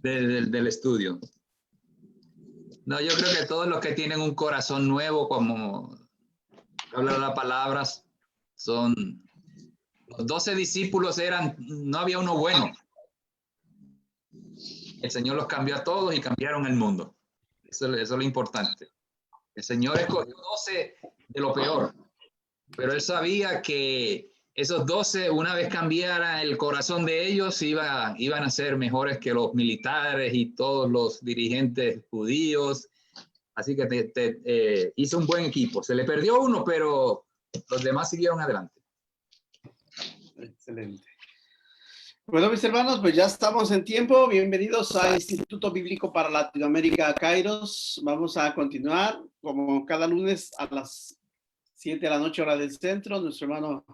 del estudio. No, yo creo que todos los que tienen un corazón nuevo, como habla las palabras, son los 12 discípulos no había uno bueno. El Señor los cambió a todos y cambiaron el mundo. Eso es lo importante. El Señor escogió 12 de lo peor, pero Él sabía que esos 12, una vez cambiara el corazón de ellos, iban a ser mejores que los militares y todos los dirigentes judíos. Así que hizo un buen equipo. Se le perdió uno, pero los demás siguieron adelante. Excelente. Bueno, mis hermanos, pues ya estamos en tiempo. Bienvenidos al Instituto Bíblico para Latinoamérica, Kairos. Vamos a continuar, como cada lunes a las 7 de la noche, hora del centro. Nuestro hermano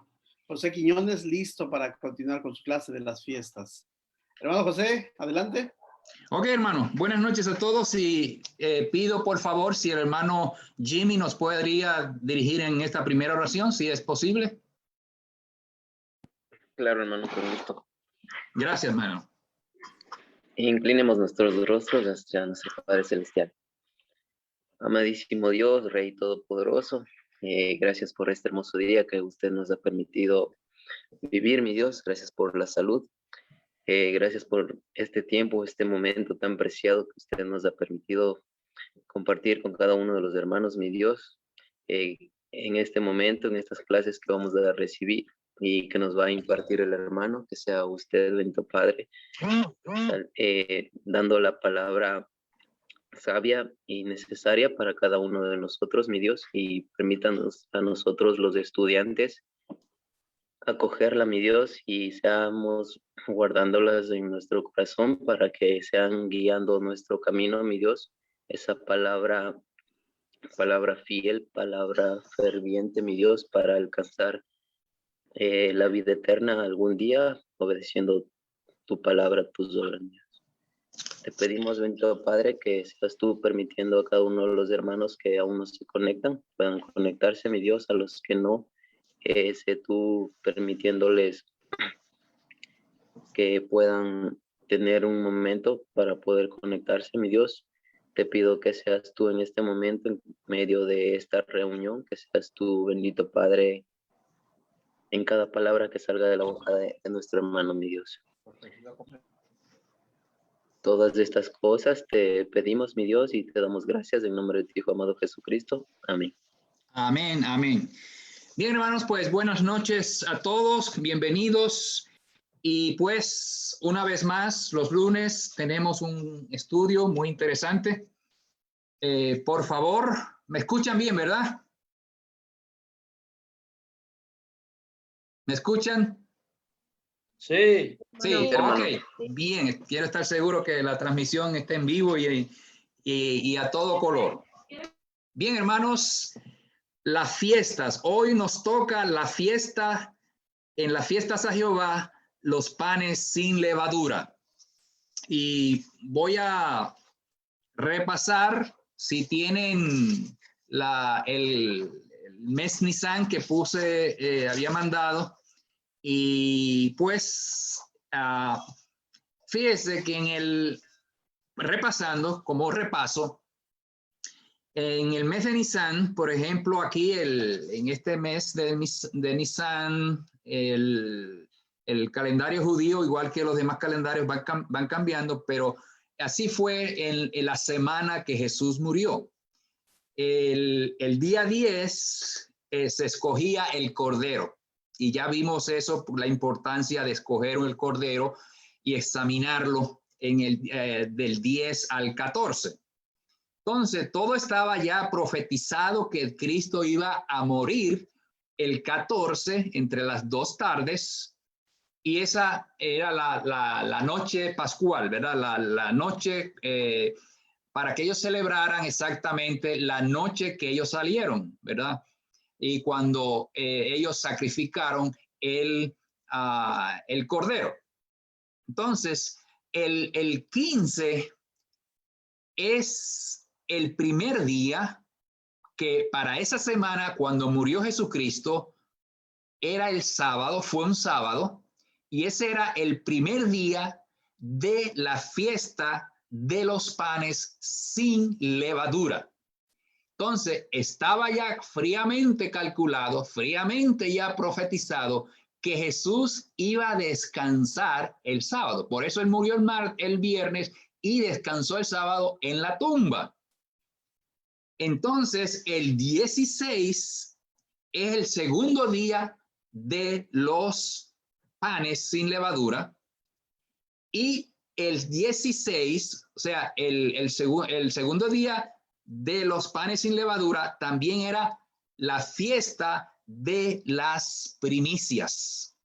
José Quiñones, listo para continuar con su clase de las fiestas. Hermano José, adelante. Ok, hermano. Buenas noches a todos y pido, por favor, si el hermano Jimmy nos podría dirigir en esta primera oración, si es posible. Claro, hermano, con gusto. Gracias, hermano. Inclinemos nuestros rostros hacia nuestro Padre Celestial. Amadísimo Dios, Rey Todopoderoso, gracias por este hermoso día que usted nos ha permitido vivir, mi Dios. Gracias por la salud. Gracias por este tiempo, este momento tan preciado que usted nos ha permitido compartir con cada uno de los hermanos, mi Dios. En este momento, en estas clases que vamos a recibir y que nos va a impartir el hermano, que sea usted, bendito Padre, dando la palabra sabia y necesaria para cada uno de nosotros, mi Dios, y permítanos a nosotros los estudiantes acogerla, mi Dios, y seamos guardándolas en nuestro corazón para que sean guiando nuestro camino, mi Dios. Esa palabra fiel, palabra ferviente, mi Dios, para alcanzar la vida eterna algún día, obedeciendo tu palabra, tus obras, mi Dios. Te pedimos, bendito Padre, que seas tú permitiendo a cada uno de los hermanos que aún no se conectan, puedan conectarse, mi Dios, a los que no, sé tú permitiéndoles que puedan tener un momento para poder conectarse, mi Dios. Te pido que seas tú en este momento, en medio de esta reunión, que seas tú, bendito Padre, en cada palabra que salga de la boca de nuestro hermano, mi Dios. Todas estas cosas te pedimos, mi Dios, y te damos gracias en nombre de tu Hijo amado Jesucristo. Amén. Amén, amén. Bien, hermanos, pues buenas noches a todos, bienvenidos. Y pues una vez más, los lunes tenemos un estudio muy interesante. Por favor, ¿me escuchan bien, verdad? ¿Me escuchan? Sí. Sí, ok, bien, quiero estar seguro que la transmisión esté en vivo y a todo color. Bien, hermanos, las fiestas. Hoy nos toca la fiesta, en las fiestas a Jehová, los panes sin levadura. Y voy a repasar, si tienen el mes Nisan que había mandado, y pues fíjese que repasando, como repaso, en el mes de Nisan, por ejemplo, aquí en este mes de Nisan, el calendario judío, igual que los demás calendarios, van cambiando, pero así fue en la semana que Jesús murió. El día 10 se escogía el cordero, y ya vimos eso, la importancia de escoger el cordero y examinarlo del 10 al 14. Entonces, todo estaba ya profetizado que Cristo iba a morir el 14 entre las 2 tardes, y esa era la noche pascual, ¿verdad? La noche para que ellos celebraran exactamente la noche que ellos salieron, ¿verdad? Y cuando ellos sacrificaron el cordero. Entonces, el 15 es el primer día que para esa semana, cuando murió Jesucristo, era el sábado, fue un sábado, y ese era el primer día de la fiesta de los panes sin levadura. Entonces, estaba ya fríamente calculado, fríamente ya profetizado que Jesús iba a descansar el sábado. Por eso él murió el viernes y descansó el sábado en la tumba. Entonces, el 16 es el segundo día de los panes sin levadura, y el 16, o sea, el segundo día de los panes sin levadura, también era la fiesta de las primicias.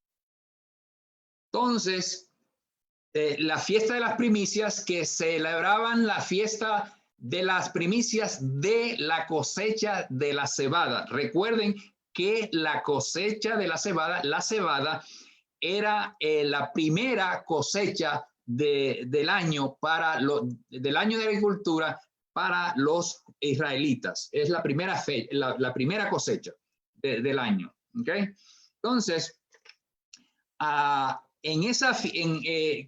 Entonces, la fiesta de las primicias, que celebraban la fiesta de las primicias de la cosecha de la cebada. Recuerden que la cosecha de la cebada era la primera cosecha del año del año de agricultura para los israelitas. Es la primera la primera cosecha del año. ¿Okay? Entonces,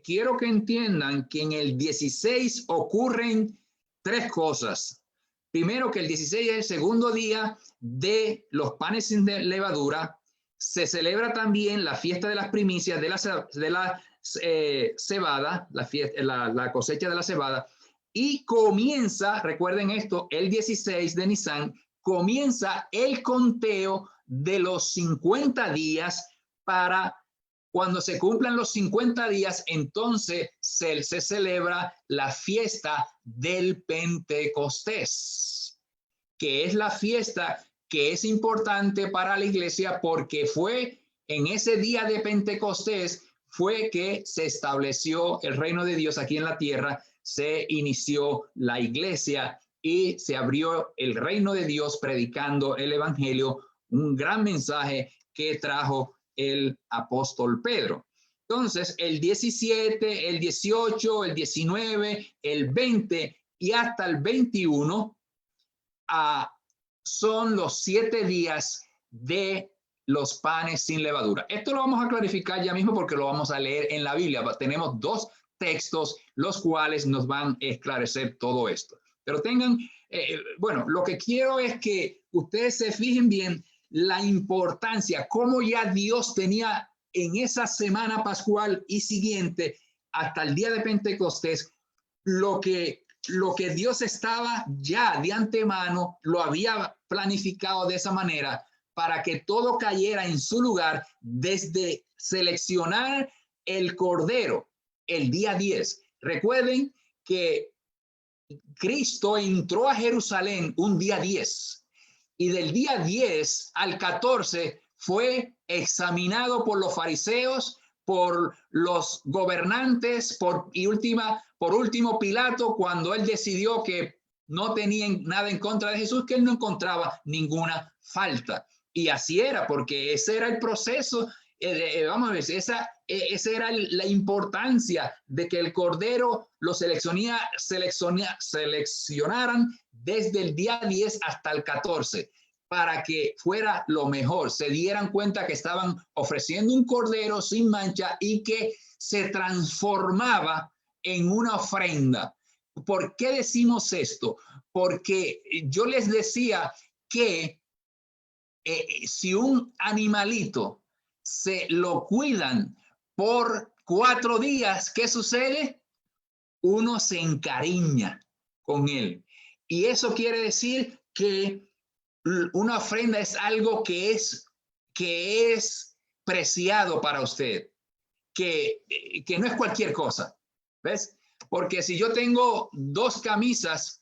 quiero que entiendan que en el 16 ocurren tres cosas. Primero, que el 16 es el segundo día de los panes sin levadura. Se celebra también la fiesta de las primicias de la cebada, la cosecha de la cebada, y comienza, recuerden esto, el 16 de Nisan, comienza el conteo de los 50 días. Para cuando se cumplan los 50 días, entonces se celebra la fiesta del Pentecostés, que es la fiesta que es importante para la iglesia, porque fue en ese día de Pentecostés fue que se estableció el reino de Dios aquí en la tierra, se inició la iglesia y se abrió el reino de Dios predicando el evangelio, un gran mensaje que trajo el apóstol Pedro. Entonces, el 17, el 18, el 19, el 20 y hasta el 21 son los 7 días de los panes sin levadura. Esto lo vamos a clarificar ya mismo porque lo vamos a leer en la Biblia. Tenemos dos textos los cuales nos van a esclarecer todo esto. Pero tengan, bueno, lo que quiero es que ustedes se fijen bien la importancia, cómo ya Dios tenía en esa semana pascual y siguiente hasta el día de Pentecostés, lo que Dios estaba ya de antemano, lo había planificado de esa manera para que todo cayera en su lugar, desde seleccionar el cordero el día 10. Recuerden que Cristo entró a Jerusalén un día 10 y del día 10 al 14 fue examinado por los fariseos, por los gobernantes, por último Pilato, cuando él decidió que no tenían nada en contra de Jesús, que él no encontraba ninguna falta. Y así era, porque ese era el proceso. Vamos a ver, esa era la importancia de que el Cordero lo seleccionaran desde el día 10 hasta el 14, para que fuera lo mejor, se dieran cuenta que estaban ofreciendo un Cordero sin mancha y que se transformaba en una ofrenda. ¿Por qué decimos esto? Porque yo les decía que si un animalito se lo cuidan por 4 días, ¿qué sucede? Uno se encariña con él. Y eso quiere decir que una ofrenda es algo que es preciado para usted, que no es cualquier cosa, ¿ves? Porque si yo tengo 2 camisas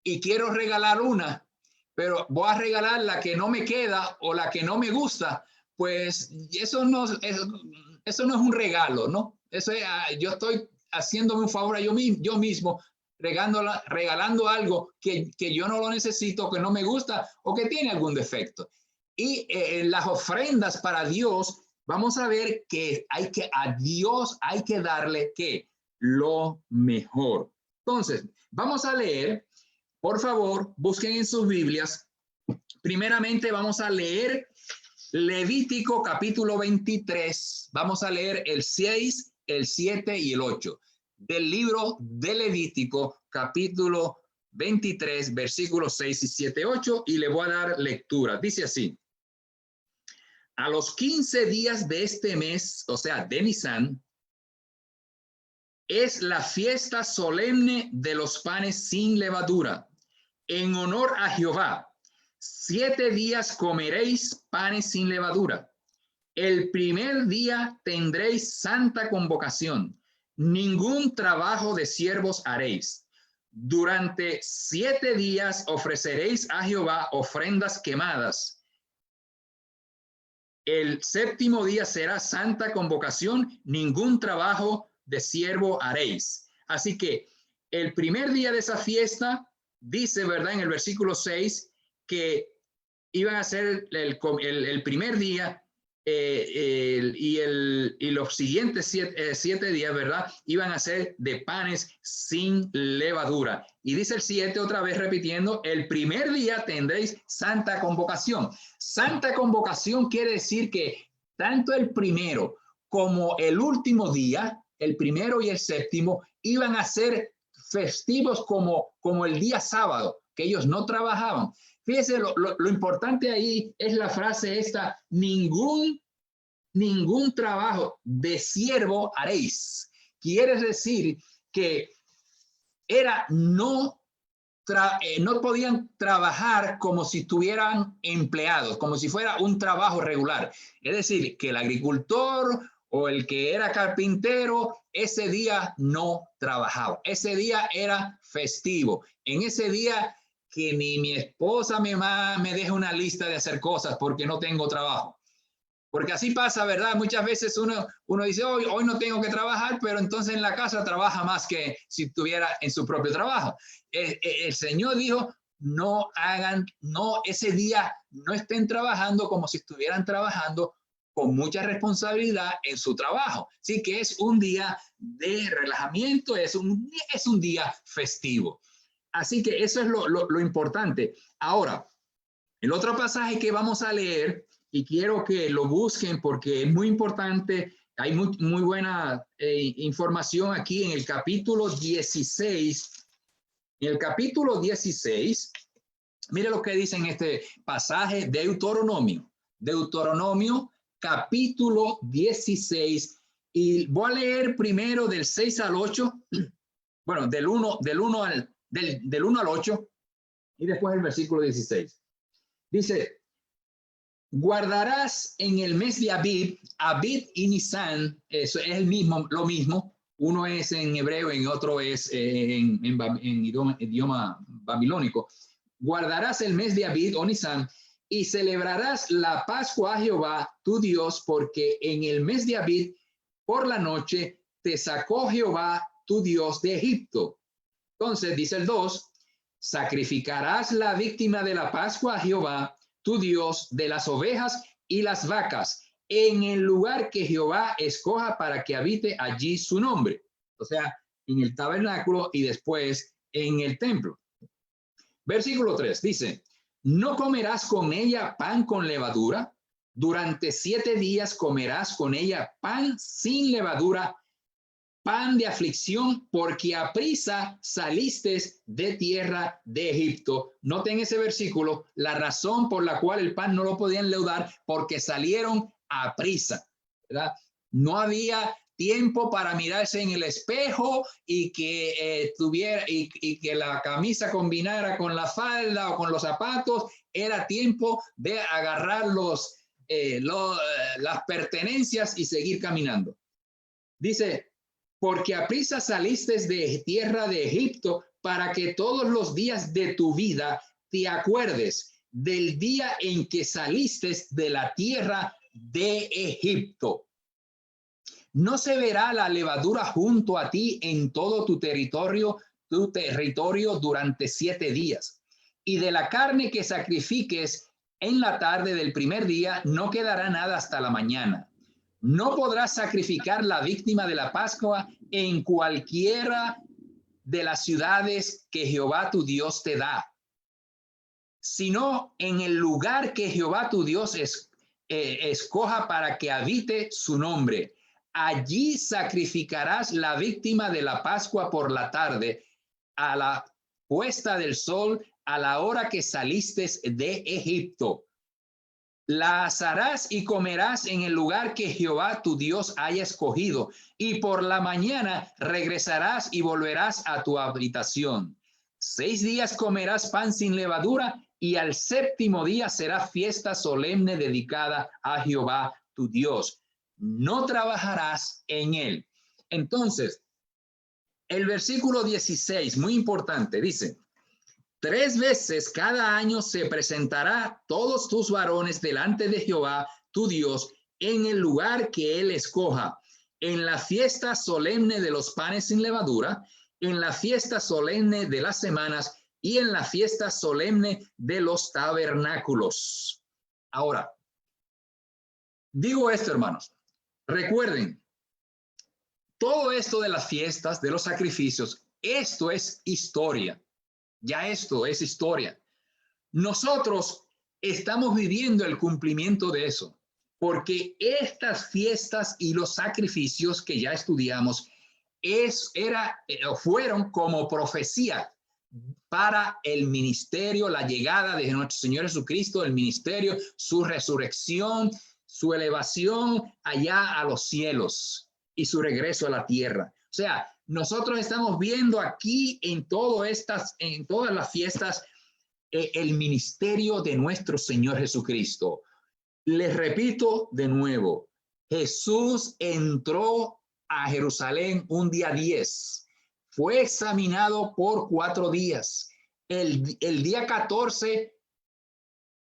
y quiero regalar una, pero voy a regalar la que no me queda o la que no me gusta, pues eso no es un regalo, ¿no? Eso es, yo estoy haciéndome un favor a yo mismo, regalando algo que yo no lo necesito, que no me gusta o que tiene algún defecto. Y las ofrendas para Dios, vamos a ver que a Dios hay que darle ¿qué? Lo mejor. Entonces, vamos a leer, por favor, busquen en sus Biblias. Primeramente vamos a leer Levítico capítulo 23. Vamos a leer el 6, el 7 y el 8. Del libro de Levítico capítulo 23, versículos 6 y 7, 8. Y le voy a dar lectura. Dice así. A los 15 días de este mes, o sea, de Nisán, es la fiesta solemne de los panes sin levadura, en honor a Jehová. 7 días comeréis panes sin levadura. El primer día tendréis santa convocación. Ningún trabajo de siervos haréis. Durante 7 días ofreceréis a Jehová ofrendas quemadas. El séptimo día será santa convocación. Ningún trabajo de siervo haréis. Así que el primer día de esa fiesta, dice, ¿verdad? En el versículo 6, que iban a ser el primer día y los siguientes 7 días, ¿verdad? Iban a ser de panes sin levadura. Y dice el 7 otra vez repitiendo, el primer día tendréis santa convocación. Santa convocación quiere decir que tanto el primero como el último día, el primero y el séptimo, iban a ser festivos como el día sábado, que ellos no trabajaban. Fíjese, lo importante ahí es la frase esta, ningún trabajo de siervo haréis. Quiere decir que no podían trabajar como si estuvieran empleados, como si fuera un trabajo regular. Es decir, que el agricultor o el que era carpintero, ese día no trabajaba. Ese día era festivo. En ese día que ni mi esposa me deja una lista de hacer cosas porque no tengo trabajo. Porque así pasa, ¿verdad? Muchas veces uno dice, hoy no tengo que trabajar, pero entonces en la casa trabaja más que si estuviera en su propio trabajo. El Señor dijo, ese día no estén trabajando como si estuvieran trabajando con mucha responsabilidad en su trabajo. Sí que es un día de relajamiento, es un día festivo. Así que eso es lo importante. Ahora, el otro pasaje que vamos a leer, y quiero que lo busquen porque es muy importante, hay muy buena información aquí en el capítulo 16. En el capítulo 16, mire lo que dice en este pasaje, Deuteronomio capítulo 16, y voy a leer primero del 6 al 8, bueno, del 1 al 8, y después el versículo 16. Dice, guardarás en el mes de Abib y Nisán, eso es lo mismo, uno es en hebreo y otro es en idioma babilónico. Guardarás el mes de Abib o Nisán y celebrarás la Pascua a Jehová tu Dios, porque en el mes de Abib por la noche te sacó Jehová tu Dios de Egipto. Entonces dice el 2, sacrificarás la víctima de la Pascua a Jehová tu Dios de las ovejas y las vacas en el lugar que Jehová escoja para que habite allí su nombre. O sea, en el tabernáculo y después en el templo. Versículo 3 dice, no comerás con ella pan con levadura. Durante 7 días comerás con ella pan sin levadura, pan de aflicción, porque aprisa saliste de tierra de Egipto. Noten ese versículo, la razón por la cual el pan no lo podían leudar, porque salieron aprisa, ¿verdad? No había tiempo para mirarse en el espejo y que y que la camisa combinara con la falda o con los zapatos. Era tiempo de agarrar las pertenencias y seguir caminando. Dice, porque aprisa saliste de tierra de Egipto, para que todos los días de tu vida te acuerdes del día en que saliste de la tierra de Egipto. No se verá la levadura junto a ti en todo tu territorio durante 7 días. Y de la carne que sacrifiques en la tarde del primer día no quedará nada hasta la mañana. No podrás sacrificar la víctima de la Pascua en cualquiera de las ciudades que Jehová tu Dios te da, sino en el lugar que Jehová tu Dios escoja para que habite su nombre. Allí sacrificarás la víctima de la Pascua por la tarde, a la puesta del sol, a la hora que saliste de Egipto. La asarás y comerás en el lugar que Jehová tu Dios haya escogido, y por la mañana regresarás y volverás a tu habitación. 6 días comerás pan sin levadura, y al séptimo día será fiesta solemne dedicada a Jehová tu Dios. No trabajarás en él. Entonces, el versículo 16, muy importante, dice: 3 veces cada año se presentará todos tus varones delante de Jehová tu Dios en el lugar que él escoja, en la fiesta solemne de los panes sin levadura, en la fiesta solemne de las semanas y en la fiesta solemne de los tabernáculos. Ahora, digo esto, hermanos, recuerden, todo esto de las fiestas, de los sacrificios, esto es historia. Ya esto es historia. Nosotros estamos viviendo el cumplimiento de eso, porque estas fiestas y los sacrificios que ya estudiamos fueron como profecía para el ministerio, la llegada de nuestro Señor Jesucristo, el ministerio, su resurrección, su elevación allá a los cielos y su regreso a la tierra. O sea, nosotros estamos viendo aquí en todas las fiestas, el ministerio de nuestro Señor Jesucristo. Les repito de nuevo, Jesús entró a Jerusalén un día 10, fue examinado por 4 días. El día 14,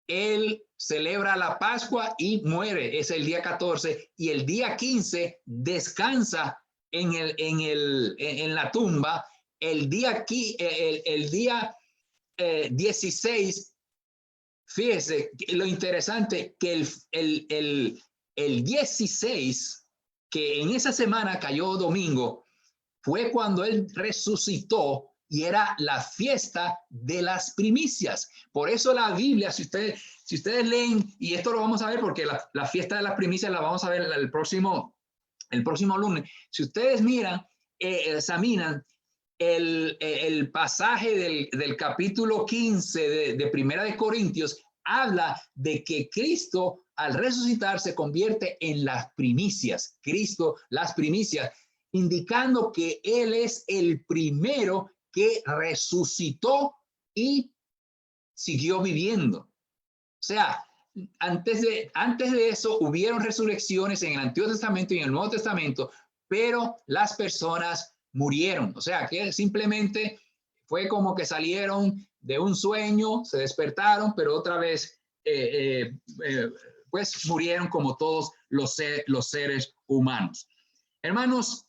él celebra la Pascua y muere, es el día 14, y el día 15 descansa en la tumba. El día 16, fíjese lo interesante que el 16, que en esa semana cayó domingo, fue cuando él resucitó y era la fiesta de las primicias. Por eso la Biblia, si ustedes leen, y esto lo vamos a ver porque la fiesta de las primicias la vamos a ver el próximo lunes. Si ustedes miran, examinan el pasaje del capítulo 15 de Primera de Corintios, habla de que Cristo al resucitar se convierte en las primicias. Cristo, las primicias, indicando que Él es el primero que resucitó y siguió viviendo. O sea, antes de eso hubieron resurrecciones en el Antiguo Testamento y en el Nuevo Testamento, pero las personas murieron. O sea, que simplemente fue como que salieron de un sueño, se despertaron, pero otra vez pues murieron como todos los seres humanos. Hermanos,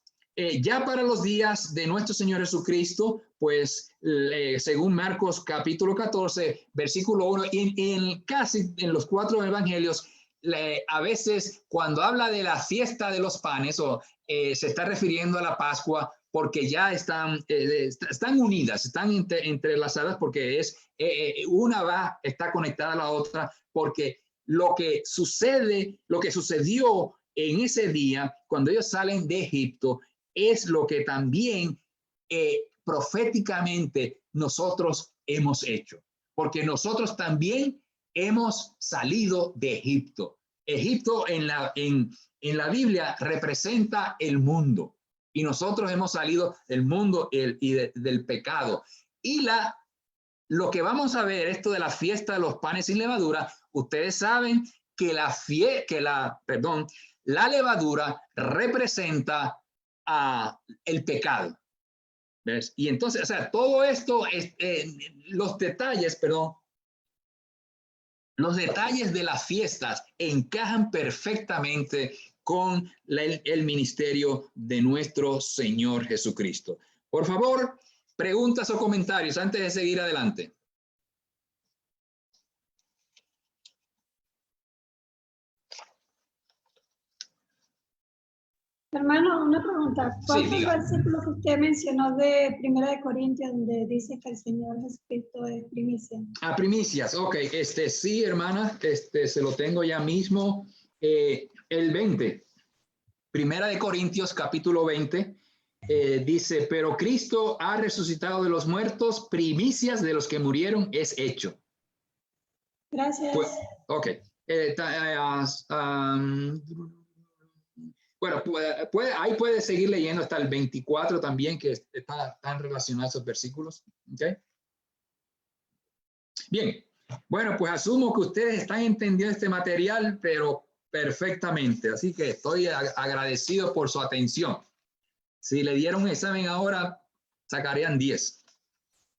ya para los días de nuestro Señor Jesucristo, pues según Marcos capítulo 14, versículo 1, casi en los 4 evangelios, a veces cuando habla de la fiesta de los panes, se está refiriendo a la Pascua, porque ya están unidas, están entrelazadas, porque está conectada a la otra, porque lo que sucedió en ese día, cuando ellos salen de Egipto, es lo que también proféticamente nosotros hemos hecho, porque nosotros también hemos salido de Egipto. Egipto en la Biblia representa el mundo, y nosotros hemos salido del mundo y del pecado. Y lo que vamos a ver, esto de la fiesta de los panes sin levadura, ustedes saben que la levadura representa el pecado. ¿Ves? Y entonces, o sea, todo esto, los detalles de las fiestas encajan perfectamente con el ministerio de nuestro Señor Jesucristo. Por favor, preguntas o comentarios antes de seguir adelante. Hermano, una pregunta. Sí, ¿Cuál fue el diga. versículo que usted mencionó de 1 Corintios donde dice que el Señor Jesucristo es primicia? A primicias, ok. Sí, hermana, se lo tengo ya mismo. El 20. Primera de Corintios, capítulo 20. Dice, pero Cristo ha resucitado de los muertos, primicias de los que murieron es hecho. Gracias. Pues, ok. Bueno, ahí puede seguir leyendo hasta el 24 también, que están relacionados esos versículos. ¿Okay? Bien, bueno, pues asumo que ustedes están entendiendo este material, pero perfectamente. Así que estoy agradecido por su atención. Si le dieron un examen ahora, sacarían 10.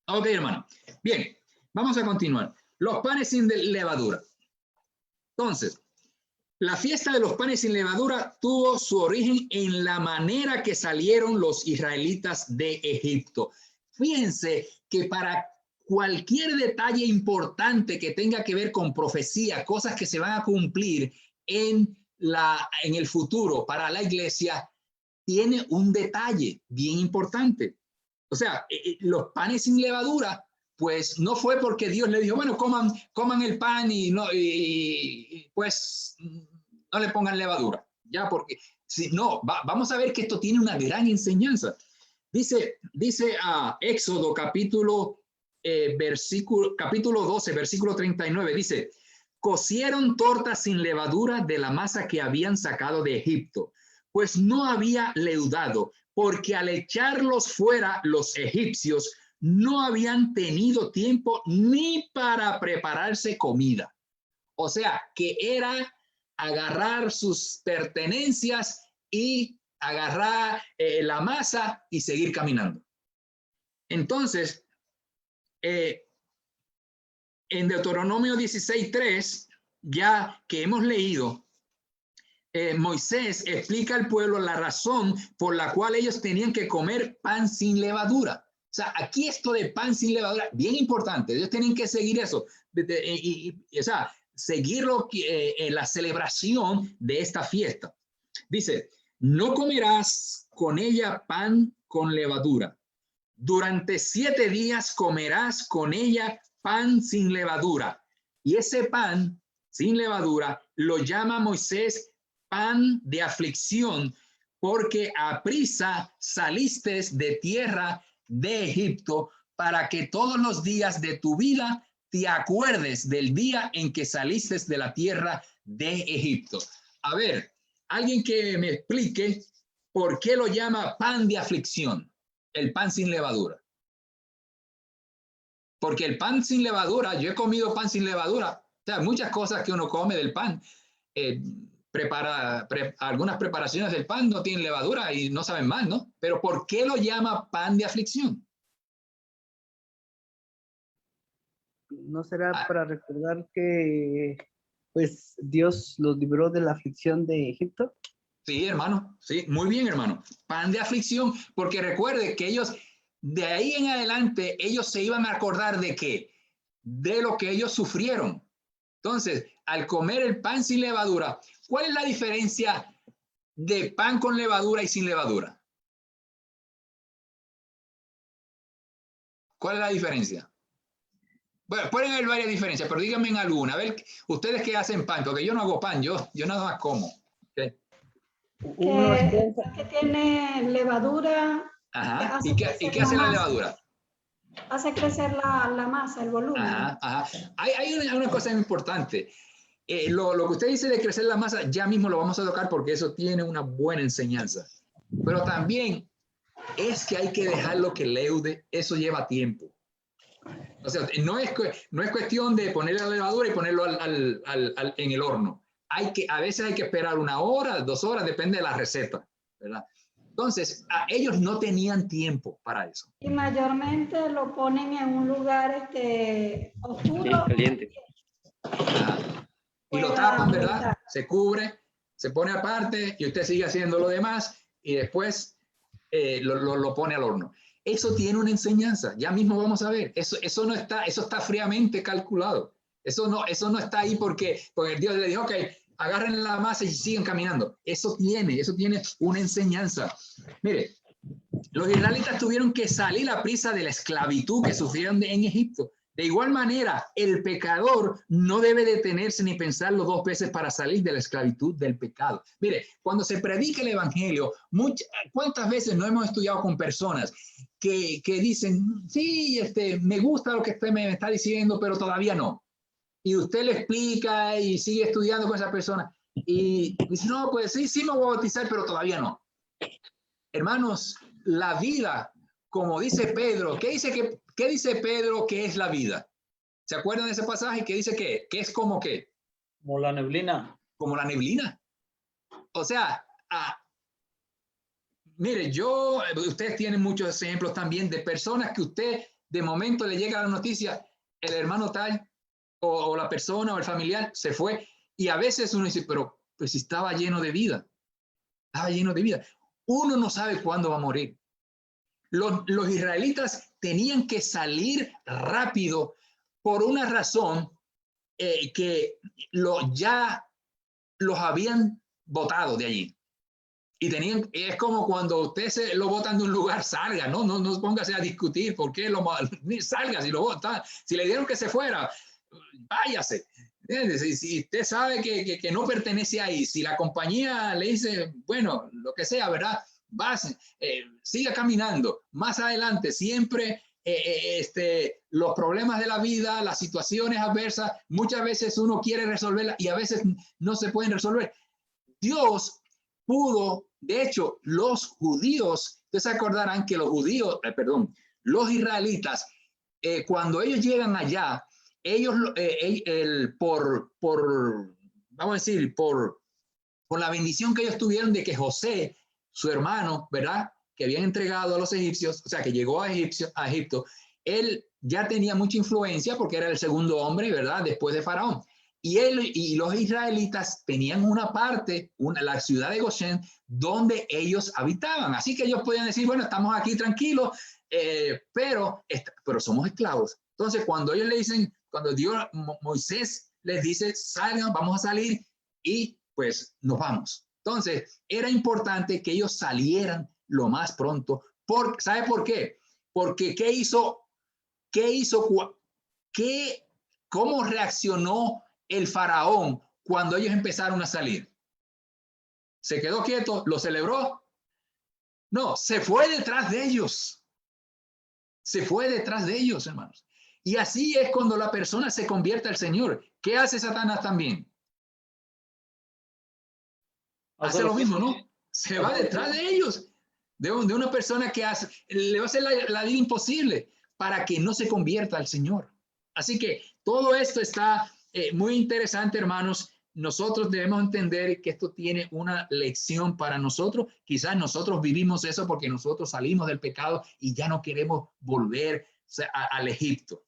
Ok, hermano. Bien, vamos a continuar. Los panes sin levadura. Entonces, la fiesta de los panes sin levadura tuvo su origen en la manera que salieron los israelitas de Egipto. Fíjense que para cualquier detalle importante que tenga que ver con profecía, cosas que se van a cumplir en el futuro para la iglesia, tiene un detalle bien importante. O sea, los panes sin levadura, pues no fue porque Dios le dijo, bueno, coman el pan y pues no le pongan levadura. Ya, porque si no, vamos a ver que esto tiene una gran enseñanza. Dice Éxodo capítulo 12, versículo 39, dice, cocieron tortas sin levadura de la masa que habían sacado de Egipto, pues no había leudado, porque al echarlos fuera los egipcios no habían tenido tiempo ni para prepararse comida. O sea, que era agarrar sus pertenencias y agarrar la masa y seguir caminando. Entonces, en Deuteronomio 16:3, ya que hemos leído, Moisés explica al pueblo la razón por la cual ellos tenían que comer pan sin levadura. O sea, aquí esto de pan sin levadura, bien importante. Ellos tienen que seguir eso. O sea, seguirlo en la celebración de esta fiesta. Dice, no comerás con ella pan con levadura. Durante 7 días comerás con ella pan sin levadura. Y ese pan sin levadura lo llama Moisés pan de aflicción, porque aprisa saliste de tierra de Egipto para que todos los días de tu vida te acuerdes del día en que saliste de la tierra de Egipto. A ver, alguien que me explique por qué lo llama pan de aflicción, el pan sin levadura. Porque el pan sin levadura, yo he comido pan sin levadura, o sea, muchas cosas que uno come del pan, algunas preparaciones del pan no tienen levadura y no saben mal, ¿no? Pero ¿por qué lo llama pan de aflicción? ¿No será para recordar que pues Dios los libró de la aflicción de Egipto? Sí, hermano, sí, muy bien, hermano. Pan de aflicción, porque recuerde que ellos, de ahí en adelante, ellos se iban a acordar de qué, de lo que ellos sufrieron. Entonces, al comer el pan sin levadura, ¿cuál es la diferencia de pan con levadura y sin levadura? ¿Cuál es la diferencia? Bueno, pueden haber varias diferencias, pero díganme en alguna. A ver, ustedes que hacen pan, porque yo no hago pan, yo nada más como. ¿Okay? Que tiene levadura. Ajá. ¿Y qué hace la levadura? Hace crecer la masa, el volumen. Ajá, ajá. Hay una cosa importante. Lo que usted dice de crecer la masa, ya mismo lo vamos a tocar porque eso tiene una buena enseñanza. Pero también es que hay que dejarlo que leude, eso lleva tiempo. O sea, no es cuestión de ponerle la levadura y ponerlo en el horno. A veces hay que esperar 1 hora, 2 horas, depende de la receta, ¿verdad? Entonces, ellos no tenían tiempo para eso. Y mayormente lo ponen en un lugar oscuro. Sí, caliente. Y lo tapan, ¿verdad? Se cubre, se pone aparte y usted sigue haciendo lo demás y después lo pone al horno. Eso tiene una enseñanza, ya mismo vamos a ver. Eso no está, eso está fríamente calculado. Eso no está ahí porque Dios le dijo, ok, agarren la masa y sigan caminando. Eso tiene una enseñanza. Mire, los israelitas tuvieron que salir a prisa de la esclavitud que sufrieron en Egipto. De igual manera, el pecador no debe detenerse ni pensarlo 2 veces para salir de la esclavitud del pecado. Mire, cuando se predica el evangelio, ¿cuántas veces no hemos estudiado con personas que dicen, sí, me gusta lo que usted me está diciendo, pero todavía no? Y usted le explica y sigue estudiando con esa persona y dice, no, pues sí me voy a bautizar, pero todavía no. Hermanos, la vida, como dice Pedro, ¿qué dice Pedro que es la vida? ¿Se acuerdan de ese pasaje que dice que es como qué? Como la neblina. Como la neblina. O sea, mire, ustedes tienen muchos ejemplos también de personas que usted de momento le llega la noticia, el hermano tal, o la persona o el familiar se fue, y a veces uno dice, pero pues estaba lleno de vida. Estaba lleno de vida. Uno no sabe cuándo va a morir. Los israelitas tenían que salir rápido por una razón que ya los habían botado de allí. Y es como cuando usted lo botan de un lugar, salga, no póngase a discutir por qué salga, si lo botan, si le dieron que se fuera, váyase. Si usted sabe que no pertenece ahí, si la compañía le dice, bueno, lo que sea, ¿verdad? Siga caminando. Más adelante, siempre los problemas de la vida, las situaciones adversas, muchas veces uno quiere resolverlas y a veces no se pueden resolver. Dios pudo, de hecho, los judíos, ustedes se acordarán que los israelitas, cuando ellos llegan allá, ellos, vamos a decir, por la bendición que ellos tuvieron de que José, su hermano, ¿verdad?, que habían entregado a los egipcios, o sea, que llegó a Egipto, él ya tenía mucha influencia porque era el segundo hombre, ¿verdad?, después de Faraón. Y él y los israelitas tenían una parte, la ciudad de Goshen, donde ellos habitaban. Así que ellos podían decir, bueno, estamos aquí tranquilos, pero somos esclavos. Entonces, cuando ellos le dicen, cuando Moisés les dice, salgan, vamos a salir, y pues nos vamos. Entonces, era importante que ellos salieran lo más pronto. ¿Sabe por qué? Porque ¿cómo reaccionó el faraón cuando ellos empezaron a salir? ¿Se quedó quieto? ¿Lo celebró? No, se fue detrás de ellos. Se fue detrás de ellos, hermanos. Y así es cuando la persona se convierte al Señor. ¿Qué hace Satanás también? Hace lo mismo, ¿no? Se va detrás de ellos. De una persona que le va a hacer la vida imposible para que no se convierta al Señor. Así que todo esto está muy interesante, hermanos. Nosotros debemos entender que esto tiene una lección para nosotros. Quizás nosotros vivimos eso porque nosotros salimos del pecado y ya no queremos volver al Egipto.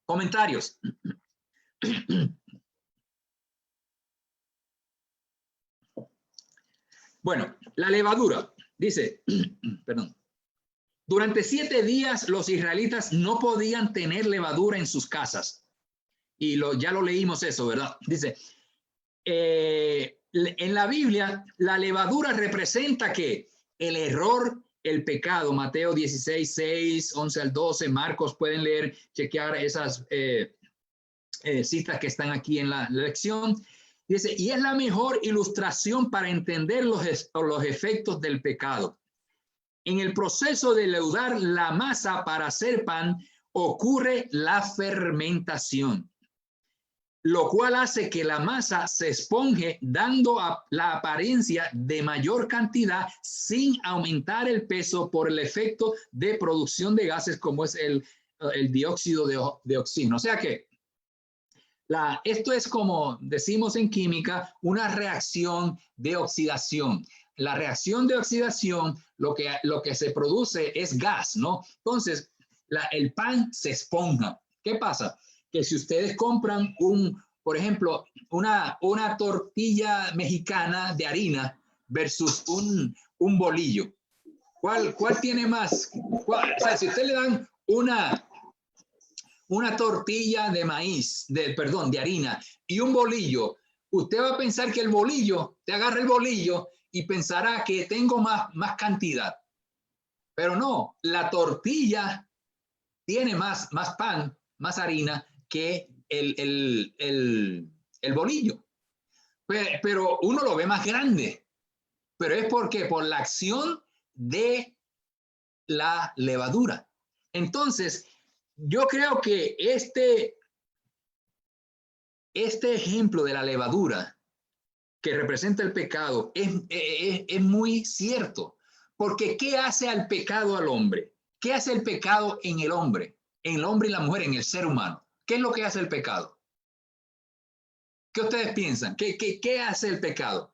Comentarios. Bueno, la levadura. Dice, perdón. Durante 7 días los israelitas no podían tener levadura en sus casas. Y ya lo leímos eso, ¿verdad? Dice, en la Biblia, la levadura representa que el error, el pecado, Mateo 16, 6, 11 al 12, Marcos, pueden leer, chequear esas citas que están aquí en la lección. Dice, y es la mejor ilustración para entender los efectos del pecado. En el proceso de leudar la masa para hacer pan, ocurre la fermentación, lo cual hace que la masa se esponje, dando la apariencia de mayor cantidad sin aumentar el peso por el efecto de producción de gases como es el dióxido de oxígeno. O sea que esto es, como decimos en química, una reacción de oxidación. La reacción de oxidación, lo que se produce es gas, ¿no? Entonces, el pan se esponja. ¿Qué pasa? Que si ustedes compran por ejemplo, una tortilla mexicana de harina versus un bolillo, ¿cuál tiene más? O sea, si usted le dan una tortilla de maíz, de harina y un bolillo, usted va a pensar que el bolillo, te agarra el bolillo y pensará que tengo más cantidad. Pero no, la tortilla tiene más pan, más harina que el bolillo. Pero uno lo ve más grande. Pero es porque por la acción de la levadura. Entonces, yo creo que este ejemplo de la levadura que representa el pecado es muy cierto. Porque ¿qué hace al pecado al hombre? ¿Qué hace el pecado en el hombre? En el hombre y la mujer, en el ser humano. ¿Qué es lo que hace el pecado? ¿Qué ustedes piensan? ¿Qué hace el pecado?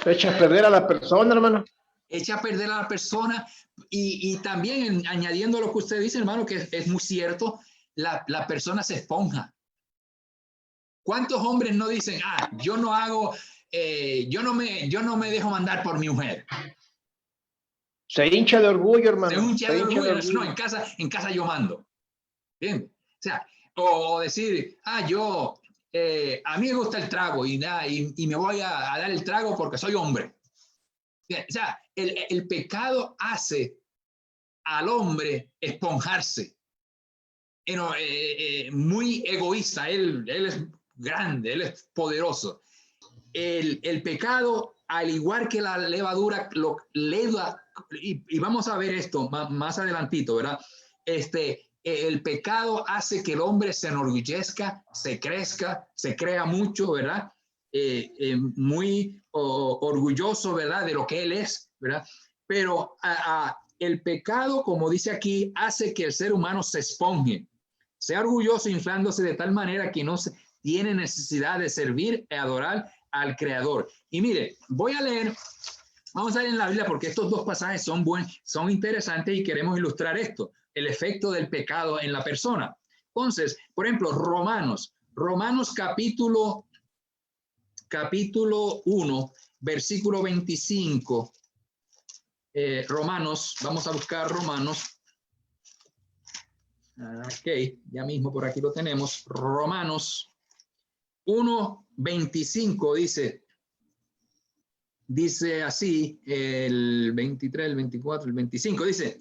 Echa a perder a la persona, hermano. Echa a perder a la persona y también añadiendo lo que usted dice, hermano, que es muy cierto, la persona se esponja. ¿Cuántos hombres no dicen, yo no hago, yo no me dejo mandar por mi mujer? Se hincha de orgullo, hermano. Se hincha de orgullo. No, en casa yo mando. Bien. O sea, o decir, yo, a mí me gusta el trago y me voy a dar el trago porque soy hombre. Bien. O sea, el pecado hace al hombre esponjarse. Muy egoísta. Él es grande, él es poderoso. El pecado, al igual que la levadura, lo leva, y vamos a ver esto más adelantito, ¿verdad? El pecado hace que el hombre se enorgullezca, se crezca, se crea mucho, ¿verdad? Muy orgulloso, ¿verdad? De lo que él es, ¿verdad? Pero el pecado, como dice aquí, hace que el ser humano se esponje, sea orgulloso, inflándose de tal manera que no tiene necesidad de servir y adorar al Creador. Y mire, vamos a leer en la Biblia porque estos dos pasajes son interesantes y queremos ilustrar esto, el efecto del pecado en la persona. Entonces, por ejemplo, Romanos capítulo 1, versículo 25. Romanos, vamos a buscar Romanos. Ok, ya mismo por aquí lo tenemos. Romanos 1:25 dice así, el 23, el 24, el 25, dice,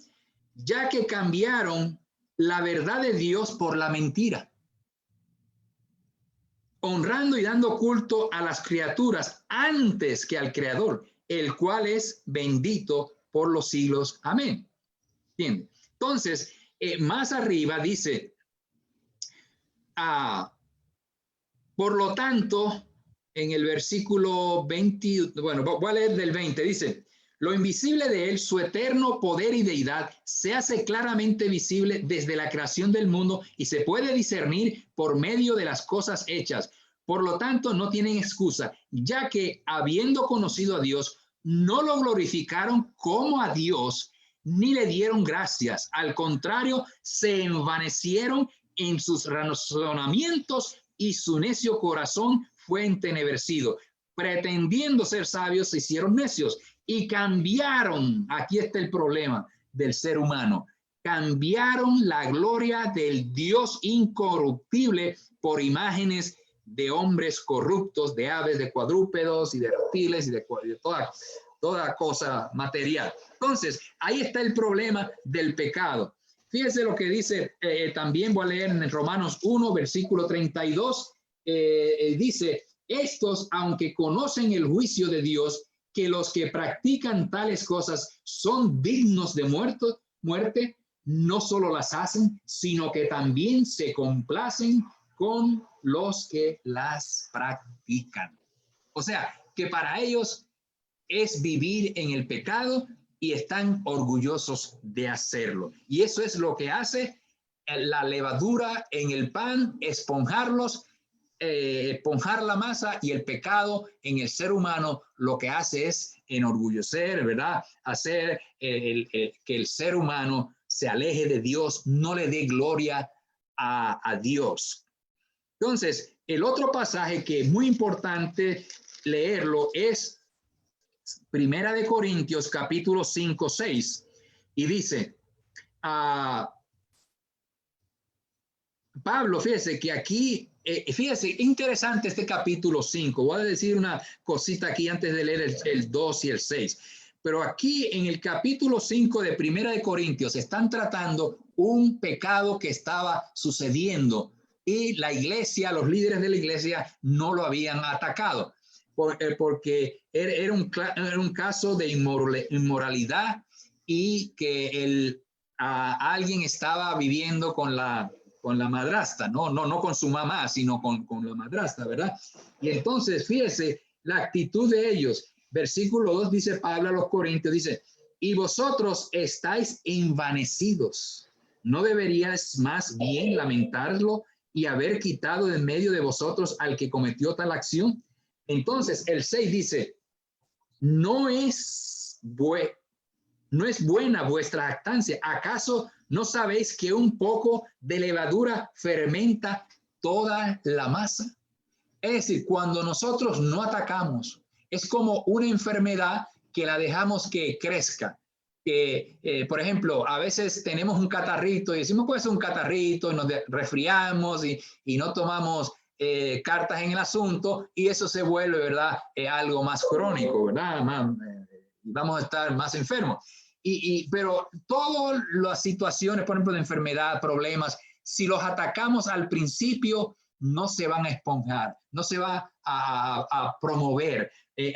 ya que cambiaron la verdad de Dios por la mentira, honrando y dando culto a las criaturas antes que al Creador, el cual es bendito por los siglos. Amén. ¿Entiende? Entonces, más arriba dice, por lo tanto, en el versículo 20, bueno, voy a leer del 20, dice, lo invisible de él, su eterno poder y deidad, se hace claramente visible desde la creación del mundo y se puede discernir por medio de las cosas hechas. Por lo tanto, no tienen excusa, ya que habiendo conocido a Dios, no lo glorificaron como a Dios, ni le dieron gracias. Al contrario, se envanecieron en sus razonamientos y su necio corazón fue entenebrecido. Pretendiendo ser sabios, se hicieron necios y cambiaron. Aquí está el problema del ser humano. Cambiaron la gloria del Dios incorruptible por imágenes de hombres corruptos, de aves, de cuadrúpedos y de reptiles y de toda cosa material. Entonces, ahí está el problema del pecado. Fíjese lo que dice, también voy a leer en Romanos 1, versículo 32, dice, estos, aunque conocen el juicio de Dios, que los que practican tales cosas son dignos de muerte, no solo las hacen, sino que también se complacen con los que las practican. O sea, que para ellos es vivir en el pecado y están orgullosos de hacerlo. Y eso es lo que hace la levadura en el pan, esponjarlos, esponjar la masa, y el pecado en el ser humano lo que hace es enorgullecer, ¿verdad? Hacer que el ser humano se aleje de Dios, no le dé gloria a Dios. Entonces, el otro pasaje que es muy importante leerlo es Primera de Corintios capítulo 5, 6, y dice, Pablo, fíjese que aquí fíjese, interesante este capítulo 5. Voy a decir una cosita aquí antes de leer el 2 y el 6. Pero aquí en el capítulo 5 de Primera de Corintios están tratando un pecado que estaba sucediendo y la iglesia, los líderes de la iglesia no lo habían atacado porque era un caso de inmoralidad y que alguien estaba viviendo con la madrastra, no con su mamá, sino con la madrastra, ¿verdad? Y entonces, fíjese la actitud de ellos. Versículo 2 dice Pablo a los Corintios, dice, y vosotros estáis envanecidos. ¿No deberíais más bien lamentarlo y haber quitado de en medio de vosotros al que cometió tal acción? Entonces, el 6 dice, no es buena vuestra jactancia. ¿Acaso no sabéis que un poco de levadura fermenta toda la masa? Es decir, cuando nosotros no atacamos, es como una enfermedad que la dejamos que crezca. Por ejemplo, a veces tenemos un catarrito y decimos, pues es un catarrito, y nos resfriamos y no tomamos cartas en el asunto y eso se vuelve, ¿verdad? Algo más crónico, ¿verdad? Vamos a estar más enfermos. Pero todas las situaciones, por ejemplo, de enfermedad, problemas, si los atacamos al principio, no se van a esponjar, no se va a promover.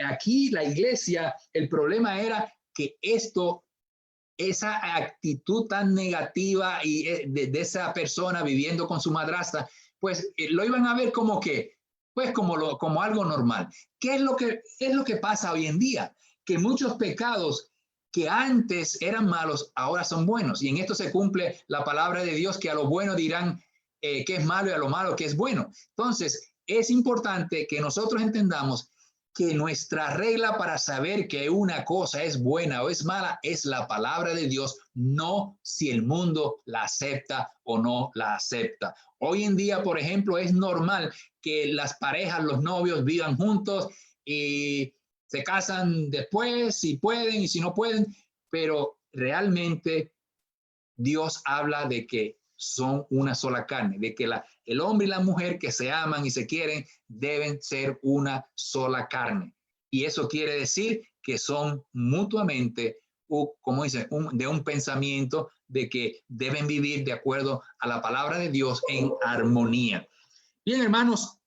Aquí la iglesia, el problema era que esa actitud tan negativa y de esa persona viviendo con su madrastra, pues lo iban a ver como que, pues como algo normal. ¿Qué es lo que pasa hoy en día? Que muchos pecados que antes eran malos, ahora son buenos. Y en esto se cumple la palabra de Dios, que a lo bueno dirán que es malo y a lo malo que es bueno. Entonces, es importante que nosotros entendamos que nuestra regla para saber que una cosa es buena o es mala es la palabra de Dios, no si el mundo la acepta o no la acepta. Hoy en día, por ejemplo, es normal que las parejas, los novios vivan juntos y se casan después, si pueden y si no pueden, pero realmente Dios habla de que son una sola carne, de que el hombre y la mujer que se aman y se quieren deben ser una sola carne. Y eso quiere decir que son mutuamente, como dice, de un pensamiento de que deben vivir de acuerdo a la palabra de Dios en armonía. Bien, hermanos,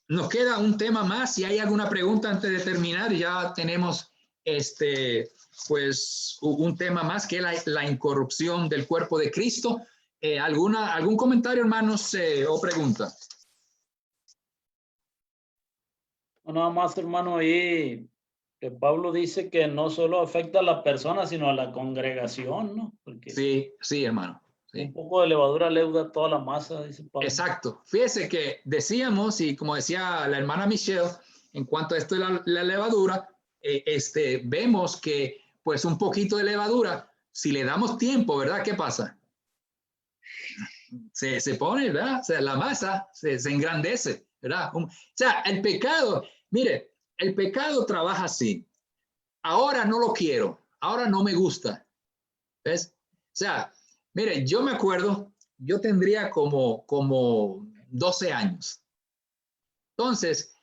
nos queda un tema más. Si hay alguna pregunta antes de terminar, ya tenemos pues un tema más que es la incorrupción del cuerpo de Cristo. ¿Algún comentario, hermanos, o pregunta? Nada más, hermano, ahí que Pablo dice que no solo afecta a la persona, sino a la congregación, ¿no? Porque sí, hermano. Sí. Un poco de levadura leuda toda la masa, dice Pablo. Exacto. Fíjese que decíamos, y como decía la hermana Michelle, en cuanto a esto de la levadura, vemos que pues un poquito de levadura, si le damos tiempo, ¿verdad? ¿Qué pasa? Se pone, ¿verdad? O sea, la masa se engrandece, ¿verdad? O sea, el pecado, mire, el pecado trabaja así. Ahora no lo quiero, ahora no me gusta. ¿Ves? O sea, mire, yo me acuerdo, yo tendría como 12 años. Entonces,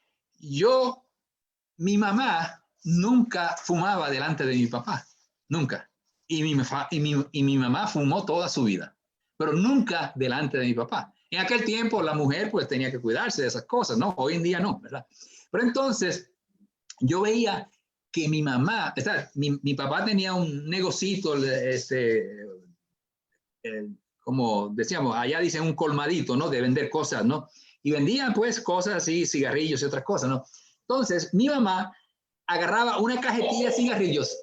mi mamá nunca fumaba delante de mi papá, nunca. Y mi mamá fumó toda su vida, pero nunca delante de mi papá. En aquel tiempo la mujer pues tenía que cuidarse de esas cosas, ¿no? Hoy en día no, ¿verdad? Pero entonces yo veía que mi mamá, mi papá tenía un negocito, como decíamos, allá dicen un colmadito, ¿no? De vender cosas, ¿no? Y vendían pues cosas así, cigarrillos y otras cosas, ¿no? Entonces mi mamá agarraba una cajetilla de cigarrillos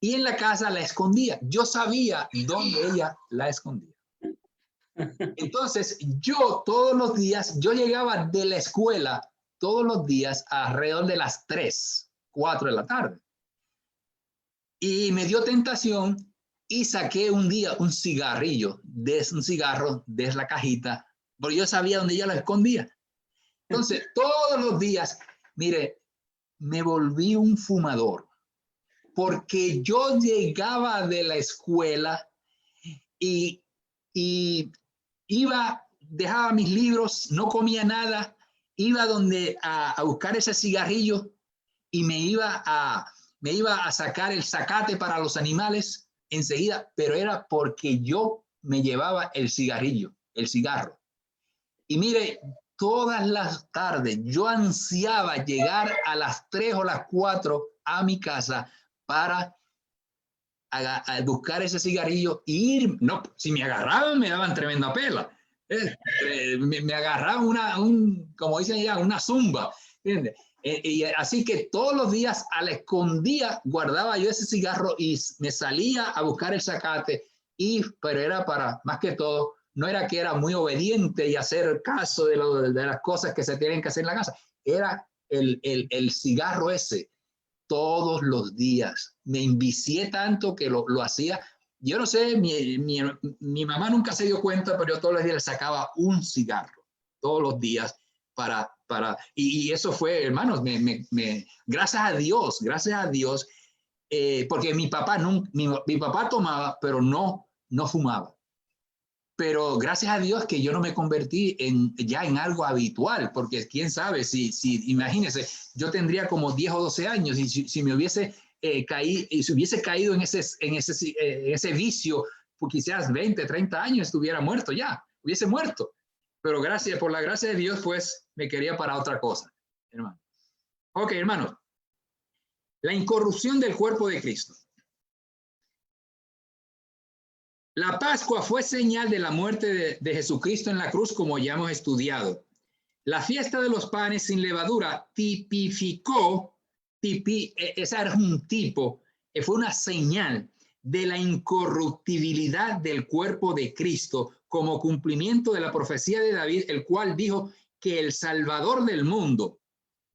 y en la casa la escondía. Yo sabía dónde ella la escondía. Entonces yo todos los días, yo llegaba de la escuela todos los días alrededor de las 3, 4 de la tarde. Y me dio tentación y saqué un día un cigarro de la cajita, porque yo sabía dónde ella lo escondía. Entonces, todos los días, mire, me volví un fumador, porque yo llegaba de la escuela y iba dejaba mis libros, no comía nada, iba a buscar ese cigarrillo y me iba a sacar el zacate para los animales enseguida, pero era porque yo me llevaba el cigarrillo, el cigarro. Y mire, todas las tardes yo ansiaba llegar a las 3 o las 4 a mi casa para a buscar ese cigarrillo e ir. No, si me agarraban me daban tremenda pela. Me agarraban como dicen ya, una zumba. ¿Entiendes? Y así que todos los días a la escondida guardaba yo ese cigarro y me salía a buscar el zacate. Pero era para, más que todo, no era que era muy obediente y hacer caso de las cosas que se tienen que hacer en la casa. Era el cigarro ese. Todos los días. Me envicié tanto que lo hacía. Yo no sé, mi mamá nunca se dio cuenta, pero yo todos los días le sacaba un cigarro, todos los días, y eso fue, hermanos, gracias a Dios, porque mi papá tomaba, pero no fumaba. Pero gracias a Dios que yo no me convertí ya en algo habitual, porque quién sabe, si imagínense, yo tendría como 10 o 12 años y si me hubiese caído en ese vicio, pues quizás 20, 30 años estuviera muerto ya, hubiese muerto. Pero por la gracia de Dios, pues me quería para otra cosa, hermano. Ok, hermanos. La incorrupción del cuerpo de Cristo. La Pascua fue señal de la muerte de Jesucristo en la cruz, como ya hemos estudiado. La fiesta de los panes sin levadura tipificó, ese era un tipo, fue una señal de la incorruptibilidad del cuerpo de Cristo como cumplimiento de la profecía de David, el cual dijo que el Salvador del mundo,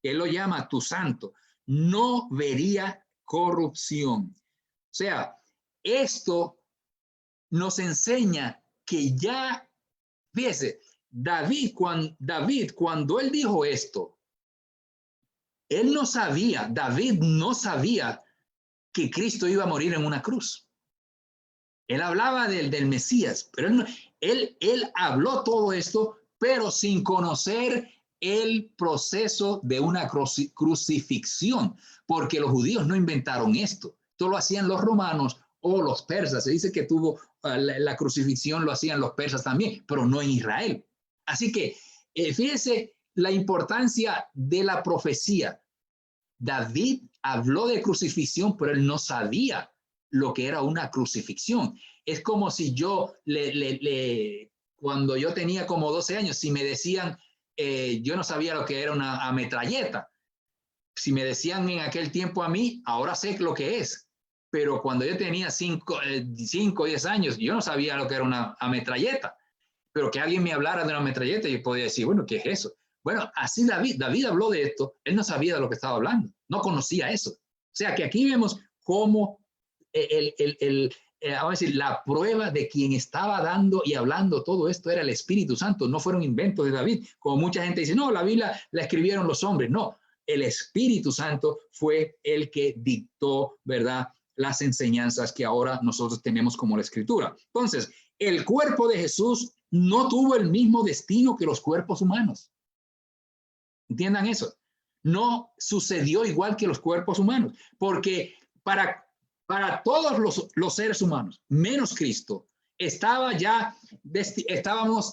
que él lo llama tu santo, no vería corrupción. O sea, esto nos enseña que ya, fíjese, David, cuando él dijo esto, David no sabía que Cristo iba a morir en una cruz. Él hablaba del Mesías, pero él habló todo esto, pero sin conocer el proceso de una crucifixión, porque los judíos no inventaron esto. Esto lo hacían los romanos o los persas. Se dice que la crucifixión lo hacían los persas también, pero no en Israel. Así que fíjese la importancia de la profecía. David habló de crucifixión, pero él no sabía lo que era una crucifixión. Es como si yo, cuando yo tenía como 12 años, si me decían, yo no sabía lo que era una ametralleta. Si me decían en aquel tiempo a mí, ahora sé lo que es. Pero cuando yo tenía 5 o 10 años, yo no sabía lo que era una ametralleta. Pero que alguien me hablara de una ametralleta, yo podía decir, bueno, ¿qué es eso? Bueno, así David habló de esto, él no sabía de lo que estaba hablando, no conocía eso. O sea que aquí vemos cómo vamos a decir, la prueba de quien estaba dando y hablando todo esto era el Espíritu Santo, no fueron inventos de David, como mucha gente dice, no, la Biblia la escribieron los hombres, no, el Espíritu Santo fue el que dictó, ¿verdad?, las enseñanzas que ahora nosotros tenemos como la Escritura. Entonces, el cuerpo de Jesús no tuvo el mismo destino que los cuerpos humanos. Entiendan eso. No sucedió igual que los cuerpos humanos, porque para todos los seres humanos, menos Cristo, estábamos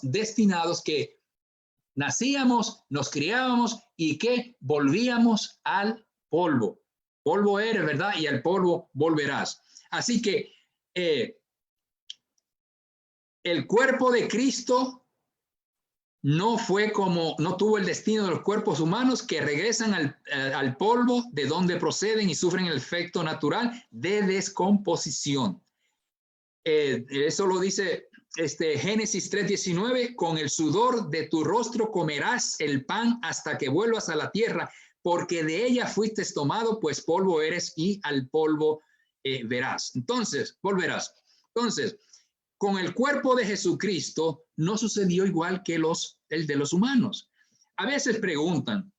destinados que nacíamos, nos criábamos y que volvíamos al polvo. Polvo eres, ¿verdad? Y al polvo volverás. Así que el cuerpo de Cristo no tuvo el destino de los cuerpos humanos que regresan al polvo de donde proceden y sufren el efecto natural de descomposición. Eso lo dice Génesis 3:19, con el sudor de tu rostro comerás el pan hasta que vuelvas a la tierra, porque de ella fuiste tomado, pues polvo eres y al polvo volverás. Entonces, con el cuerpo de Jesucristo no sucedió igual que el de los humanos. A veces preguntan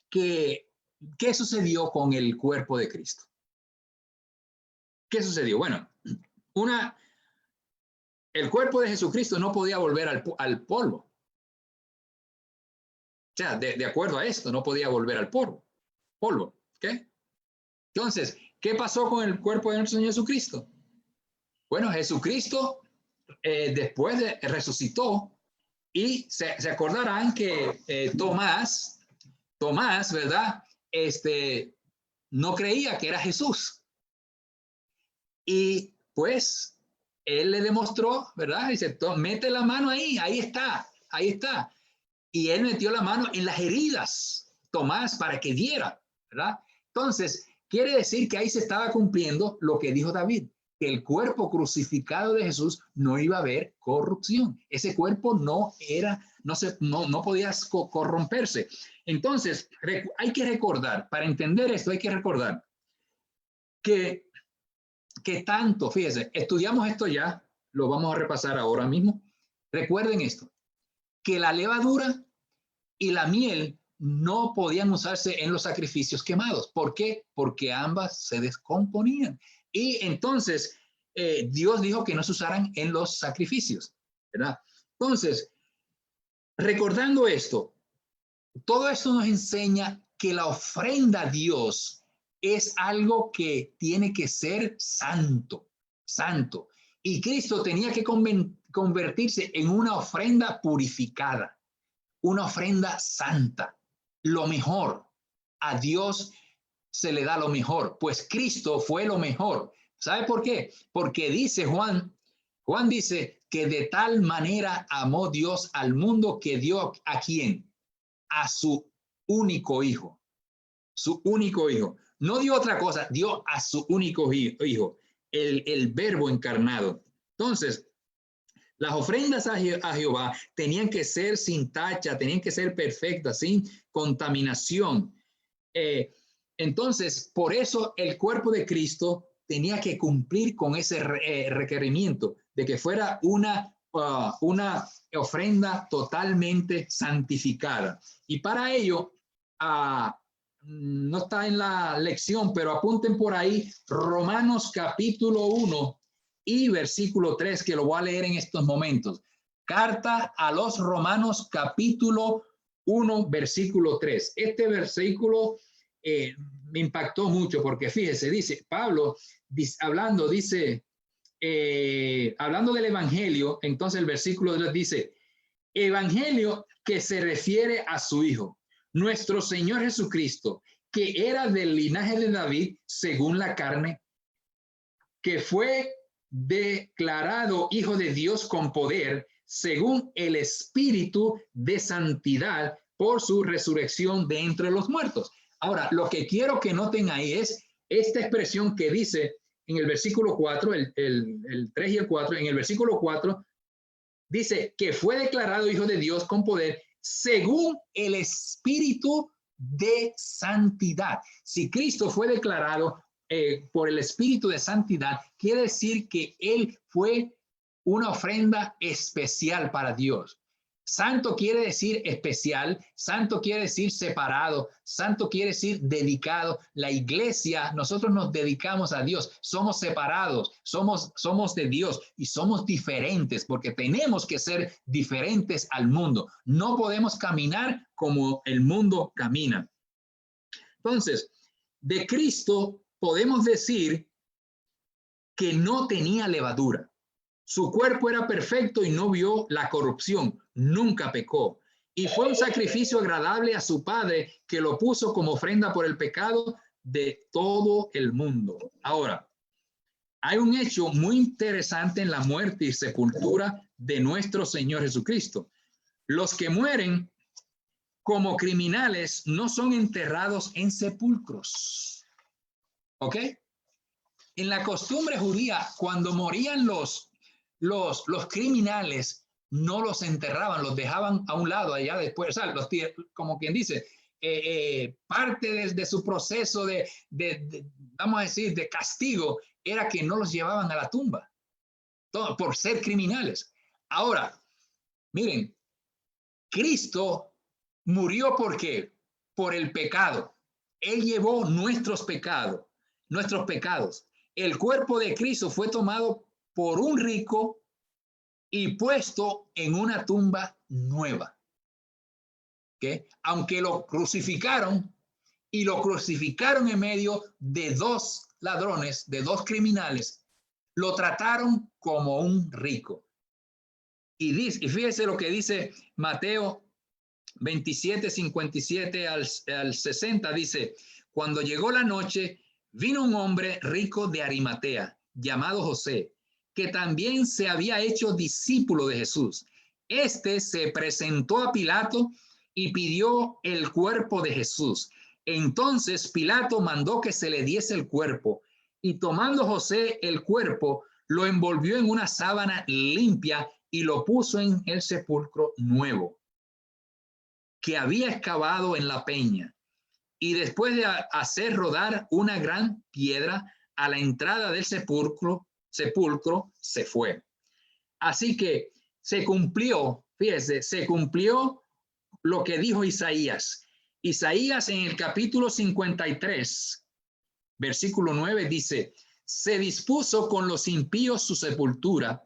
¿qué sucedió con el cuerpo de Cristo? ¿Qué sucedió? Bueno, el cuerpo de Jesucristo no podía volver al polvo. O sea, de acuerdo a esto, no podía volver al polvo. ¿Ok? Entonces, ¿qué pasó con el cuerpo de nuestro Señor Jesucristo? Bueno, Jesucristo después resucitó, y se acordarán que Tomás, ¿verdad? No creía que era Jesús. Y pues él le demostró, ¿verdad? Dice, mete la mano ahí, ahí está. Y él metió la mano en las heridas, Tomás, para que viera, ¿verdad? Entonces, quiere decir que ahí se estaba cumpliendo lo que dijo David, que el cuerpo crucificado de Jesús no iba a haber corrupción. Ese cuerpo no podía corromperse. Entonces, hay que recordar, para entender esto, hay que recordar que tanto, fíjense, estudiamos esto ya, lo vamos a repasar ahora mismo. Recuerden esto, que la levadura y la miel no podían usarse en los sacrificios quemados. ¿Por qué? Porque ambas se descomponían. Y entonces Dios dijo que no se usaran en los sacrificios, ¿verdad? Entonces, recordando esto, todo esto nos enseña que la ofrenda a Dios es algo que tiene que ser santo. Y Cristo tenía que convertirse en una ofrenda purificada, una ofrenda santa. Lo mejor, a Dios se le da lo mejor, pues Cristo fue lo mejor. ¿Sabe por qué? Porque dice Juan dice que de tal manera amó Dios al mundo que dio ¿a quién? A su único hijo. Su único hijo. No dio otra cosa, dio a su único hijo, el verbo encarnado. Entonces, las ofrendas a Jehová tenían que ser sin tacha, tenían que ser perfectas, sin contaminación. Entonces, por eso el cuerpo de Cristo tenía que cumplir con ese requerimiento de que fuera una ofrenda totalmente santificada. Y para ello, no está en la lección, pero apunten por ahí Romanos capítulo 1 y versículo 3, que lo voy a leer en estos momentos. Carta a los Romanos capítulo 1, versículo 3. Este versículo me impactó mucho porque fíjese, dice Pablo, hablando del evangelio, entonces el versículo 3 dice, evangelio que se refiere a su hijo, nuestro Señor Jesucristo, que era del linaje de David según la carne, que fue declarado hijo de Dios con poder según el espíritu de santidad por su resurrección de entre los muertos. Ahora, lo que quiero que noten ahí es esta expresión que dice en el versículo 4, el 3 y el 4, en el versículo 4, dice que fue declarado hijo de Dios con poder según el espíritu de santidad. Si Cristo fue declarado por el espíritu de santidad, quiere decir que él fue una ofrenda especial para Dios. Santo quiere decir especial, santo quiere decir separado, santo quiere decir dedicado. La iglesia, nosotros nos dedicamos a Dios, somos separados, somos de Dios y somos diferentes porque tenemos que ser diferentes al mundo. No podemos caminar como el mundo camina. Entonces, de Cristo podemos decir que no tenía levadura. Su cuerpo era perfecto y no vio la corrupción, nunca pecó. Y fue un sacrificio agradable a su Padre que lo puso como ofrenda por el pecado de todo el mundo. Ahora, hay un hecho muy interesante en la muerte y sepultura de nuestro Señor Jesucristo. Los que mueren como criminales no son enterrados en sepulcros. ¿Ok? En la costumbre judía, cuando morían los criminales, no los enterraban, los dejaban a un lado allá después, o sea, como quien dice, parte de su proceso vamos a decir, de castigo, era que no los llevaban a la tumba, todo por ser criminales. Ahora, miren, Cristo murió ¿por qué? Por el pecado. Él llevó nuestros pecados. El cuerpo de Cristo fue tomado por un rico y puesto en una tumba nueva. ¿Okay? Aunque lo crucificaron, y lo crucificaron en medio de dos ladrones, de dos criminales, lo trataron como un rico. Y fíjese lo que dice Mateo 27, 57 al 60, dice, cuando llegó la noche, vino un hombre rico de Arimatea, llamado José, que también se había hecho discípulo de Jesús. Este se presentó a Pilato y pidió el cuerpo de Jesús. Entonces Pilato mandó que se le diese el cuerpo, y tomando José el cuerpo, lo envolvió en una sábana limpia y lo puso en el sepulcro nuevo que había excavado en la peña. Y después de hacer rodar una gran piedra a la entrada del sepulcro, se fue. Así que se cumplió, fíjese, se cumplió lo que dijo Isaías. Isaías en el capítulo 53, versículo 9 dice, se dispuso con los impíos su sepultura,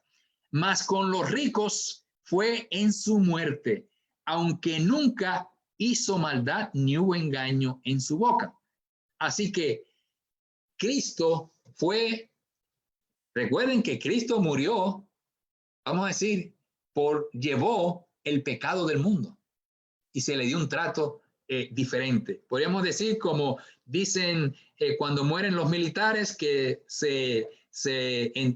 mas con los ricos fue en su muerte, aunque nunca hizo maldad ni hubo engaño en su boca. Así que Cristo fue, recuerden que Cristo murió, vamos a decir, llevó el pecado del mundo y se le dio un trato diferente. Podríamos decir, como dicen cuando mueren los militares, que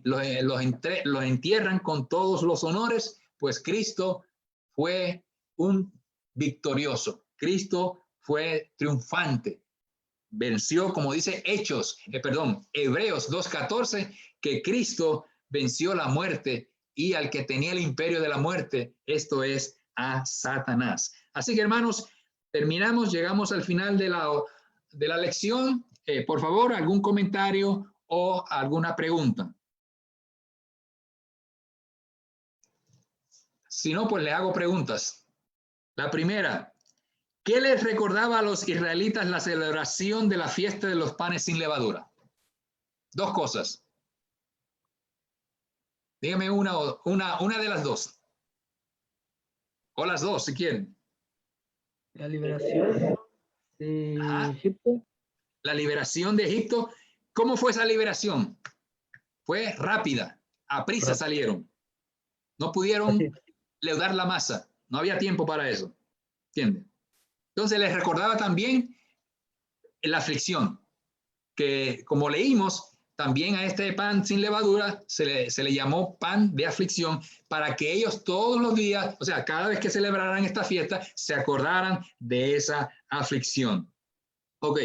los entierran con todos los honores, pues Cristo fue un victorioso. Cristo fue triunfante. Venció, como dice Hebreos 2:14, que Cristo venció la muerte y al que tenía el imperio de la muerte, esto es a Satanás. Así que, hermanos, terminamos, llegamos al final de la lección. Por favor, algún comentario o alguna pregunta. Si no, pues le hago preguntas. La primera, ¿qué les recordaba a los israelitas la celebración de la fiesta de los panes sin levadura? Dos cosas. Dígame una de las dos. O las dos, si quieren. La liberación de Egipto. La liberación de Egipto. ¿Cómo fue esa liberación? Fue rápida. A prisa salieron. No pudieron leudar la masa. No había tiempo para eso. ¿Entienden? Entonces les recordaba también la aflicción, que como leímos, también a este pan sin levadura se le llamó pan de aflicción, para que ellos todos los días, o sea, cada vez que celebraran esta fiesta, se acordaran de esa aflicción. Ok,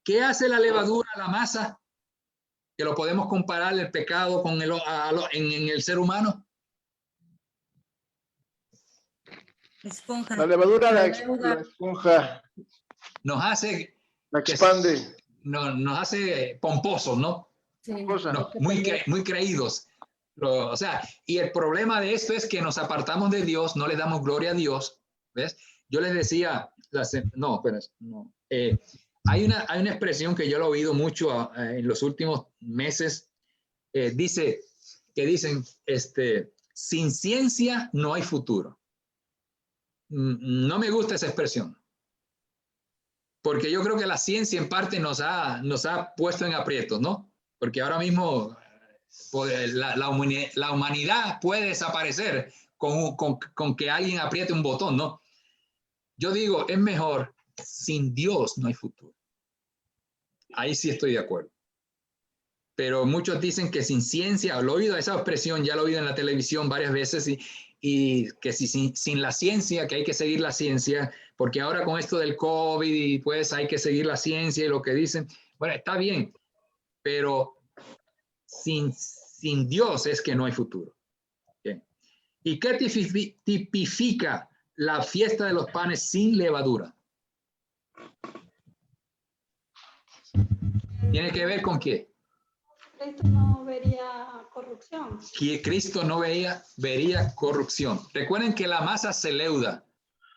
¿qué hace la levadura a la masa? Que lo podemos comparar el pecado con en el ser humano. Esponja. La levadura la esponja. Nos hace... La expande. Nos hace pomposos, ¿no? Sí. No, muy creídos. O sea, y el problema de esto es que nos apartamos de Dios, no le damos gloria a Dios. ¿Ves? Yo les decía, hay una expresión que yo lo he oído mucho en los últimos meses. Dicen, sin ciencia no hay futuro. No me gusta esa expresión, porque yo creo que la ciencia en parte nos ha puesto en aprietos, ¿no? Porque ahora mismo la humanidad puede desaparecer con que alguien apriete un botón, ¿no? Yo digo, es mejor, sin Dios no hay futuro. Ahí sí estoy de acuerdo. Pero muchos dicen que sin ciencia, lo he oído esa expresión, ya lo he oído en la televisión varias veces, y que sin la ciencia, que hay que seguir la ciencia, porque ahora con esto del COVID, pues hay que seguir la ciencia y lo que dicen, bueno, está bien, pero sin Dios es que no hay futuro. ¿Okay? ¿Y qué tipifica la fiesta de los panes sin levadura? ¿Tiene que ver con qué? Cristo no vería corrupción. Que Cristo no vería corrupción. Recuerden que la masa se leuda,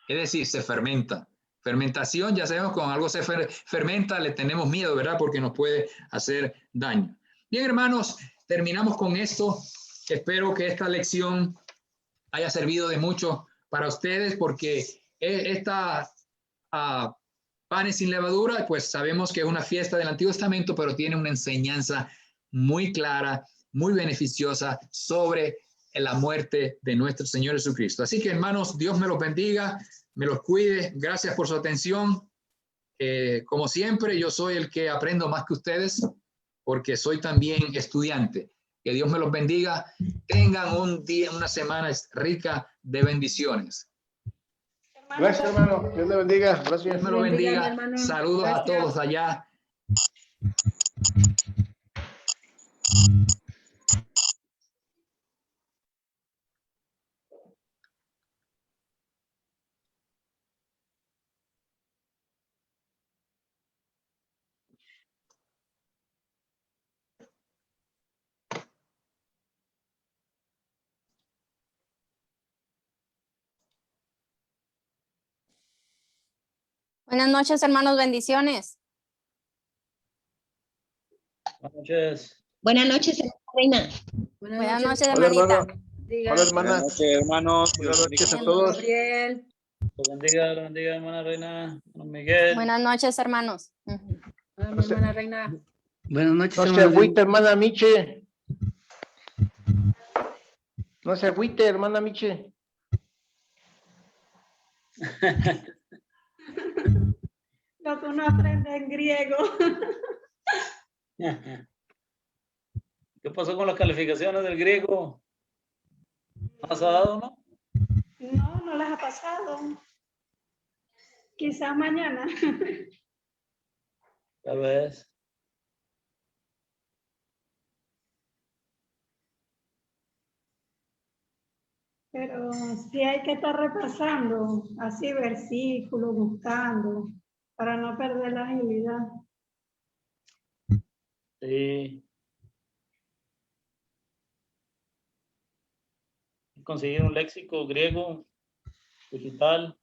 es decir, se fermenta. Fermentación, ya sabemos, cuando algo se fermenta le tenemos miedo, ¿verdad? Porque nos puede hacer daño. Bien, hermanos, terminamos con esto. Espero que esta lección haya servido de mucho para ustedes, porque esta panes sin levadura, pues sabemos que es una fiesta del Antiguo Testamento, pero tiene una enseñanza muy clara, muy beneficiosa sobre la muerte de nuestro Señor Jesucristo. Así que, hermanos, Dios me los bendiga, me los cuide. Gracias por su atención. Como siempre, yo soy el que aprendo más que ustedes, porque soy también estudiante. Que Dios me los bendiga. Tengan un día, una semana rica de bendiciones. Gracias, hermano. Dios le bendiga. Gracias. Dios me lo bendiga. hermano. Saludos a todos allá. Buenas noches, hermanos, bendiciones. Buenas noches. Buenas noches, reina. Buenas noches, Hola, hermanita. hermano. Hola, hermana. Buenas noches, hermanos. Buenas noches a todos. Gabriel. Lo bendiga, hermana Reina. Hermano Miguel. Buenas noches, hermanos. Hola, mi hermana reina. Buenas noches, No se hermano. agüite, hermana Miche. No se agüite, hermana Miche. Lo que uno aprende en griego. ¿Qué pasó con las calificaciones del griego? ¿Has dado, no? No, no les ha pasado. Quizás mañana. Tal vez. Pero sí hay que estar repasando, así versículos, buscando, para no perder la agilidad. Sí. Conseguir un léxico griego digital.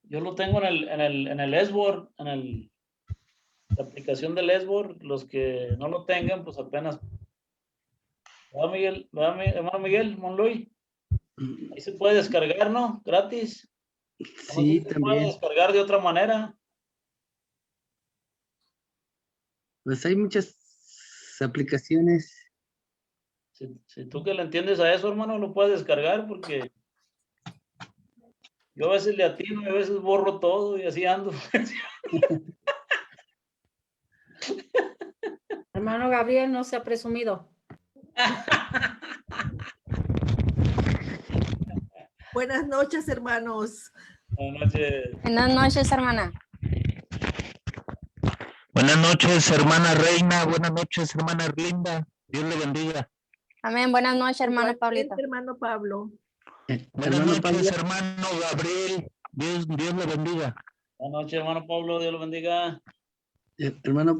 Yo lo tengo en el Esword, la aplicación del Esword. Los que no lo tengan, pues apenas. ¿Verdad, Miguel? ¿Verdad, hermano Miguel Monloy? Ahí se puede descargar, ¿no? Gratis. Sí, Se puede también. descargar de otra manera. Pues hay muchas aplicaciones. Si tú que le entiendes a eso, hermano, lo puedes descargar, porque yo a veces le atino y a veces borro todo y así ando. Hermano Gabriel, no se ha presumido. Buenas noches, hermanos. Buenas noches. Buenas noches, hermana. Buenas noches, hermana Reina. Buenas noches, hermana Erlinda. Dios le bendiga. Amén. Buenas noches, hermano Igualmente, Pablito. hermano Pablo. Buenas Hermano noches, Pablo. hermano Gabriel. Dios le bendiga. Buenas noches, hermano Pablo. Dios lo bendiga. Hermano